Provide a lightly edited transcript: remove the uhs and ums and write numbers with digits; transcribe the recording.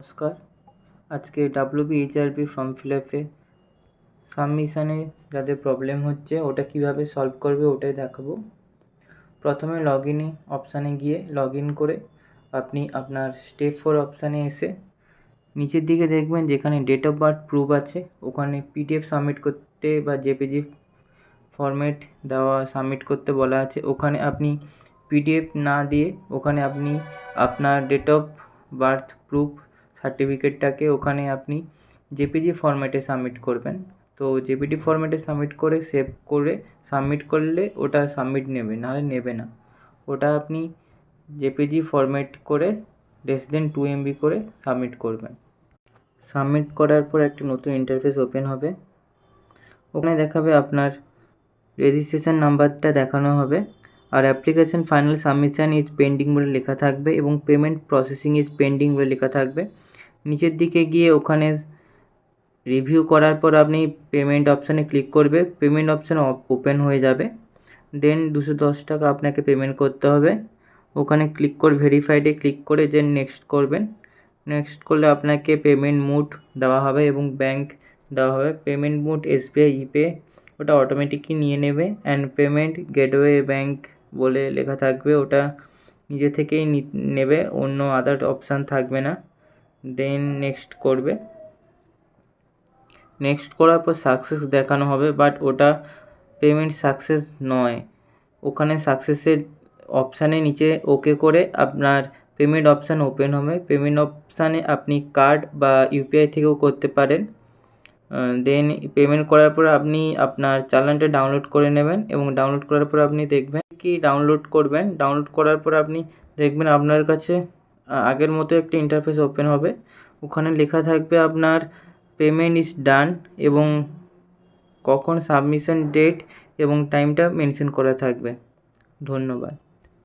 নমস্কার। আজকে WBHRB form fill আপে সাবমিশানে যাদের প্রবলেম হচ্ছে ওটা কিভাবে সলভ করবে ওটাই দেখাবো। প্রথমে লগইনে অপশানে গিয়ে লগ ইন করে আপনি আপনার স্টেপ 4 অপশানে এসে নিচের দিকে দেখবেন যেখানে ডেট অফ বার্থ প্রুফ আছে ওখানে PDF সাবমিট করতে বা JPG ফরম্যাট দেওয়া সাবমিট করতে বলা আছে। ওখানে আপনি PDF না দিয়ে ওখানে আপনি আপনার ডেট অফ বার্থ প্রুফ সার্টিফিকেটটাকে ওখানে আপনি JPG ফরম্যাটে সাবমিট করবেন। তো JPG ফরম্যাটে সাবমিট করে সেভ করে সাবমিট করলে ওটা সাবমিট নেবে, নাহলে নেবে না। ওটা আপনি JPG ফরম্যাট করে <2 MB করে সাবমিট করবেন। সাবমিট করার পর একটা নতুন ইন্টারফেস ওপেন হবে। ওখানে দেখাবে আপনার রেজিস্ট্রেশন নাম্বারটা দেখানো হবে আর application final submission is pending বলে লেখা থাকবে এবং পেমেন্ট প্রসেসিং ইজ পেন্ডিং বলে লেখা থাকবে। নিচের দিকে গিয়ে ওখানে রিভিউ করার পর আপনি পেমেন্ট অপশানে ক্লিক করবে, পেমেন্ট অপশান ওপেন হয়ে যাবে। দেন 210 টাকা আপনাকে পেমেন্ট করতে হবে। ওখানে ক্লিক করে ভেরিফাইডে ক্লিক করে যে নেক্সট করবেন। নেক্সট করলে আপনাকে পেমেন্ট মোড দেওয়া হবে এবং ব্যাংক দেওয়া হবে। পেমেন্ট মোড SBI ইপে ওটা অটোমেটিকই নিয়ে নেবে অ্যান্ড পেমেন্ট গেটওয়ে ব্যাংক বলে লেখা থাকবে, ওটা নিজে থেকেই নেবে, অন্য আদার অপশান থাকবে না। দেন নেক্সট করবে। নেক্সট করার পর সাকসেস দেখানো হবে, বাট ওটা পেমেন্ট সাকসেস নয়। ওখানে সাকসেসের অপশানে নিচে ওকে করে আপনার পেমেন্ট অপশান ওপেন হবে। পেমেন্ট অপশানে আপনি কার্ড বা UPI থেকেও করতে পারেন। দেন পেমেন্ট করার পর আপনি আপনার চালানটা ডাউনলোড করে নেবেন এবং ডাউনলোড করার পর আপনি দেখবেন কি ডাউনলোড করবেন। ডাউনলোড করার পর আপনি দেখবেন আপনার কাছে আগের মতো একটা ইন্টারফেস ওপেন হবে। ওখানে লেখা থাকবে আপনার পেমেন্ট ইজ ডান এবং কখন সাবমিশন ডেট এবং টাইমটা মেনশন করা থাকবে। ধন্যবাদ।